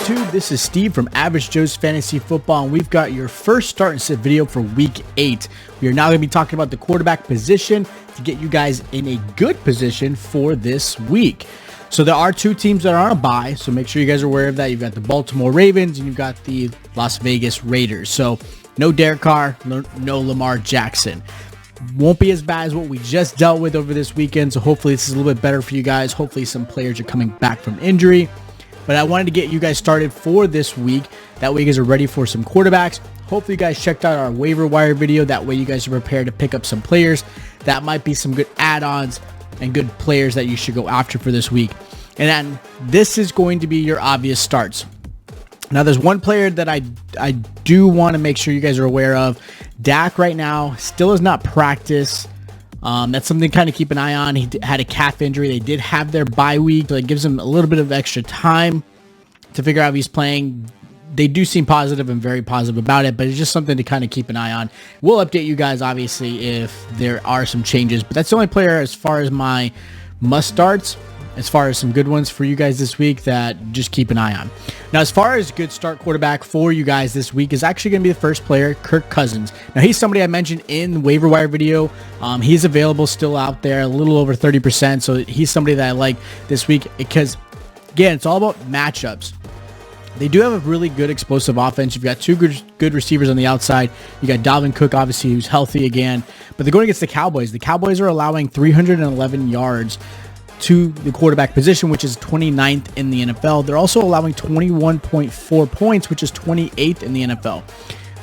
YouTube? This is Steve from Average Joe's Fantasy Football, and we've got your first start and sit video for Week 8. We are now going to be talking about the quarterback position to get you guys in a good position for this week. So there are two teams that are on a bye, so make sure you guys are aware of that. You've got the Baltimore Ravens and you've got the Las Vegas Raiders. So no Derek Carr, no Lamar Jackson. Won't be as bad as what we just dealt with over this weekend, so hopefully this is a little bit better for you guys. Hopefully some players are coming back from injury. But I wanted to get you guys started for this week. That way you guys are ready for some quarterbacks. Hopefully you guys checked out our waiver wire video. That way you guys are prepared to pick up some players. That might be some good add-ons and good players that you should go after for this week. And then this is going to be your obvious starts. Now there's one player that I do want to make sure you guys are aware of. Dak right now still has not practiced. That's something to kind of keep an eye on. He had a calf injury. They did have their bye week, so it gives him a little bit of extra time to figure out if he's playing. They do seem positive and very positive about it, but it's just something to kind of keep an eye on. We'll update you guys, obviously, if there are some changes, but that's the only player as far as my must starts, as far as some good ones for you guys this week that just keep an eye on. Now, as far as good start quarterback for you guys this week is actually going to be the first player, Kirk Cousins. Now, he's somebody I mentioned in the waiver wire video. He's available still out there, a little over 30%. So he's somebody that I like this week because, again, it's all about matchups. They do have a really good explosive offense. You've got two good receivers on the outside. You got Dalvin Cook, obviously, who's healthy again. But they're going against the Cowboys. The Cowboys are allowing 311 yards to the quarterback position, which is 29th in the NFL. They're also allowing 21.4 points, which is 28th in the NFL.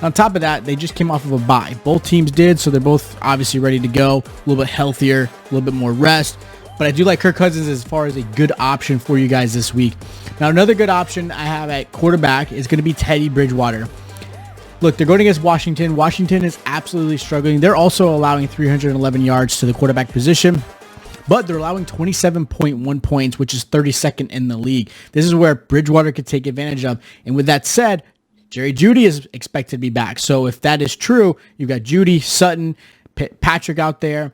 On top of that, they just came off of a bye. Both teams did, so they're both obviously ready to go. A little bit healthier, a little bit more rest. But I do like Kirk Cousins as far as a good option for you guys this week. Now, another good option I have at quarterback is going to be Teddy Bridgewater. Look, they're going against Washington. Washington is absolutely struggling. They're also allowing 311 yards to the quarterback position, but they're allowing 27.1 points, which is 32nd in the league. This is where Bridgewater could take advantage of. And with that said, Jerry Jeudy is expected to be back. So if that is true, you've got Jeudy, Sutton, Patrick out there.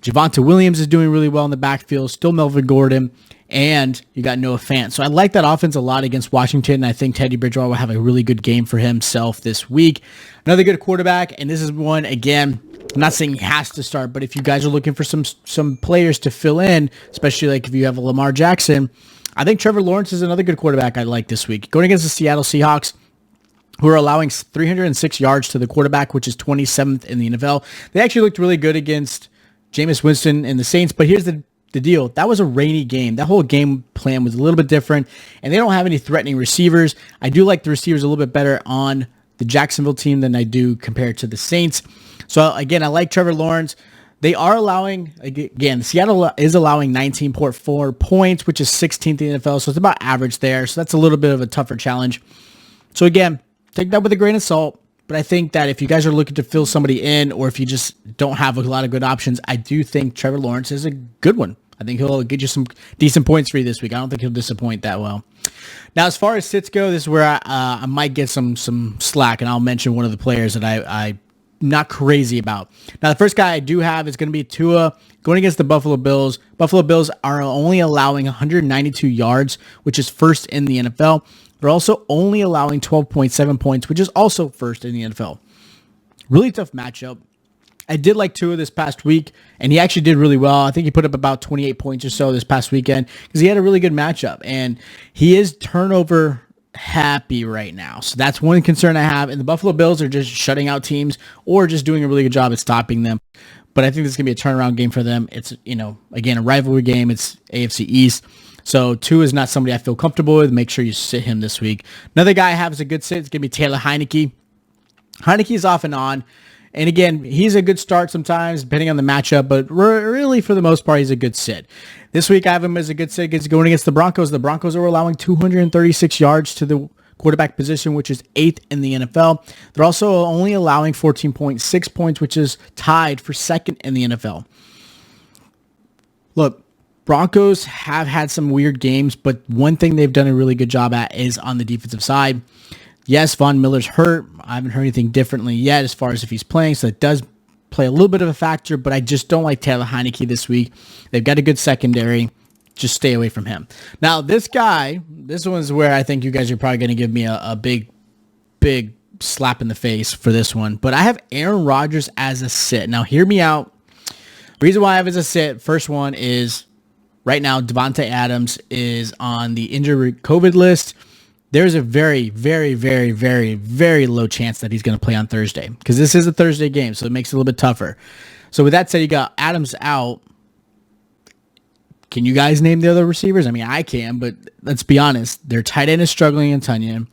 Javonte Williams is doing really well in the backfield. Still Melvin Gordon. And you got Noah Fant. So I like that offense a lot against Washington. I think Teddy Bridgewater will have a really good game for himself this week. Another good quarterback. And this is one, again, I'm not saying he has to start, but if you guys are looking for some players to fill in, especially like if you have a Lamar Jackson, I think Trevor Lawrence is another good quarterback I like this week. Going against the Seattle Seahawks, who are allowing 306 yards to the quarterback, which is 27th in the NFL. They actually looked really good against Jameis Winston and the Saints, but here's the deal. That was a rainy game. That whole game plan was a little bit different, and they don't have any threatening receivers. I do like the receivers a little bit better on the Jacksonville team than I do compared to the Saints. So, again, I like Trevor Lawrence. They are allowing, again, Seattle is allowing 19.4 points, which is 16th in the NFL, so it's about average there. So that's a little bit of a tougher challenge. So, again, take that with a grain of salt. But I think that if you guys are looking to fill somebody in, or if you just don't have a lot of good options, I do think Trevor Lawrence is a good one. I think he'll get you some decent points for you this week. I don't think he'll disappoint that well. Now, as far as sits go, this is where I might get some slack, and I'll mention one of the players that I'm not crazy about. Now, the first guy I do have is going to be Tua going against the Buffalo Bills. Buffalo Bills are only allowing 192 yards, which is first in the NFL. They're also only allowing 12.7 points, which is also first in the NFL. Really tough matchup. I did like Tua this past week, and he actually did really well. I think he put up about 28 points or so this past weekend because he had a really good matchup, and he is turnover happy right now. So that's one concern I have. And the Buffalo Bills are just shutting out teams or just doing a really good job at stopping them. But I think this is going to be a turnaround game for them. It's, again, a rivalry game. It's AFC East. So Tua is not somebody I feel comfortable with. Make sure you sit him this week. Another guy I have is a good sit. It's going to be Taylor Heinicke. Heinicke is off and on. And again, he's a good start sometimes, depending on the matchup, but really, for the most part, he's a good sit. This week, I have him as a good sit. He's going against the Broncos. The Broncos are allowing 236 yards to the quarterback position, which is 8th in the NFL. They're also only allowing 14.6 points, which is tied for 2nd in the NFL. Look, Broncos have had some weird games, but one thing they've done a really good job at is on the defensive side. Yes, Von Miller's hurt. I haven't heard anything differently yet as far as if he's playing, so it does play a little bit of a factor, but I just don't like Taylor Heinicke this week. They've got a good secondary. just stay away from him. Now, this guy, this one's where I think you guys are probably going to give me a big slap in the face for this one. But I have Aaron Rodgers as a sit. Now, hear me out. The reason why I have as a sit, first one is right now, Davante Adams is on the injury COVID list. There's a very, very, very, very, very low chance that he's going to play on Thursday because this is a Thursday game, so it makes it a little bit tougher. So with that said, you got Adams out. Can you guys name the other receivers? I mean, I can, but let's be honest. Their tight end is struggling in Tunyon.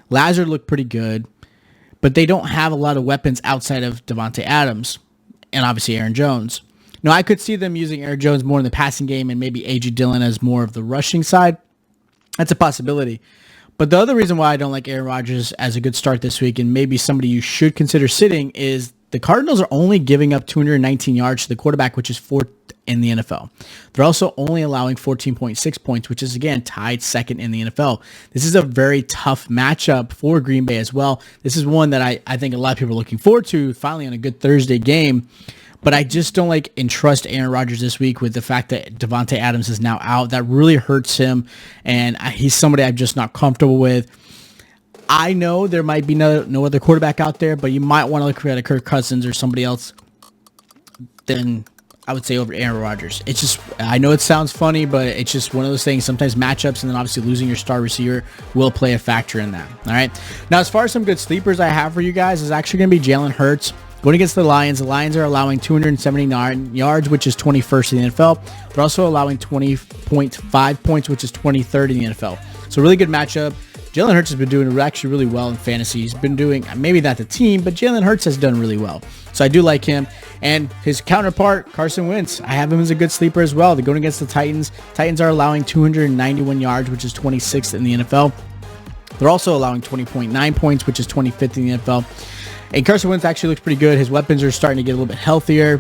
Lazard looked pretty good, but they don't have a lot of weapons outside of Davante Adams and obviously Aaron Jones. Now, I could see them using Aaron Jones more in the passing game and maybe A.J. Dillon as more of the rushing side. That's a possibility. But the other reason why I don't like Aaron Rodgers as a good start this week and maybe somebody you should consider sitting is the Cardinals are only giving up 219 yards to the quarterback, which is fourth in the NFL. They're also only allowing 14.6 points, which is, again, tied second in the NFL. This is a very tough matchup for Green Bay as well. This is one that I think a lot of people are looking forward to, finally on a good Thursday game. But I just don't like and trust Aaron Rodgers this week with the fact that Davante Adams is now out. That really hurts him, and he's somebody I'm just not comfortable with. I know there might be no other quarterback out there, but you might want to look at a Kirk Cousins or somebody else than I would say over Aaron Rodgers. It's just, I know it sounds funny, but it's just one of those things. Sometimes matchups and then obviously losing your star receiver will play a factor in that. All right. Now, as far as some good sleepers I have for you guys is actually going to be Jalen Hurts. Going against the Lions are allowing 279 yards, which is 21st in the NFL. They're also allowing 20.5 points, which is 23rd in the NFL. So really good matchup. Jalen Hurts has been doing actually really well in fantasy. He's been doing, maybe not the team, but Jalen Hurts has done really well. So I do like him. And his counterpart, Carson Wentz, I have him as a good sleeper as well. They're going against the Titans. Titans are allowing 291 yards, which is 26th in the NFL. They're also allowing 20.9 points, which is 25th in the NFL. And Carson Wentz actually looks pretty good. His weapons are starting to get a little bit healthier.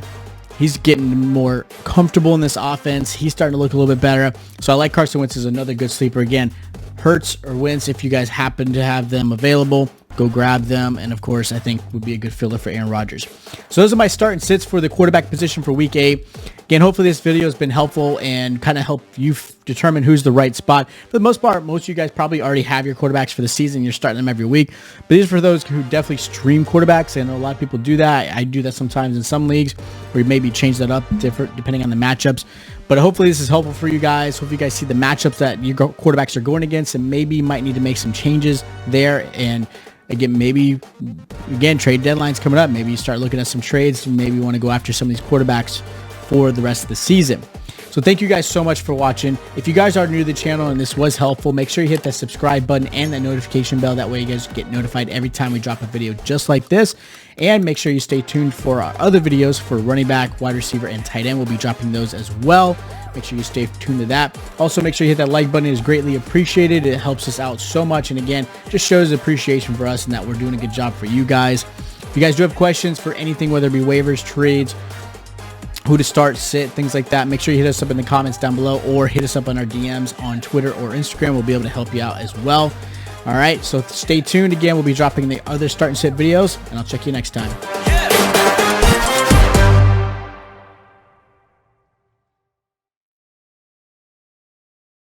He's getting more comfortable in this offense. He's starting to look a little bit better. So I like Carson Wentz as another good sleeper. Again, Hurts or Wentz, if you guys happen to have them available, go grab them. And of course, I think would be a good filler for Aaron Rodgers. So those are my start and sits for the quarterback position for week 8. Again, hopefully this video has been helpful and kind of help you determine who's the right spot. For the most part, most of you guys probably already have your quarterbacks for the season. You're starting them every week. But these are for those who definitely stream quarterbacks. I know a lot of people do that. I do that sometimes in some leagues where you maybe change that up different depending on the matchups. But hopefully this is helpful for you guys. Hope you guys see the matchups that your quarterbacks are going against and maybe you might need to make some changes there. And again, maybe, trade deadline's coming up. Maybe you start looking at some trades and maybe you want to go after some of these quarterbacks for the rest of the season. So thank you guys so much for watching. If you guys are new to the channel and this was helpful, make sure you hit that subscribe button and that notification bell. That way you guys get notified every time we drop a video just like this. And make sure you stay tuned for our other videos for running back, wide receiver, and tight end. We'll be dropping those as well. Make sure you stay tuned to that. Also, make sure you hit that like button. It is greatly appreciated. It helps us out so much. And again, just shows appreciation for us and that we're doing a good job for you guys. If you guys do have questions for anything, whether it be waivers, trades, who to start, sit, things like that, make sure you hit us up in the comments down below or hit us up on our DMs on Twitter or Instagram. We'll be able to help you out as well. All right, so stay tuned. Again, we'll be dropping the other start and sit videos, and I'll check you next time.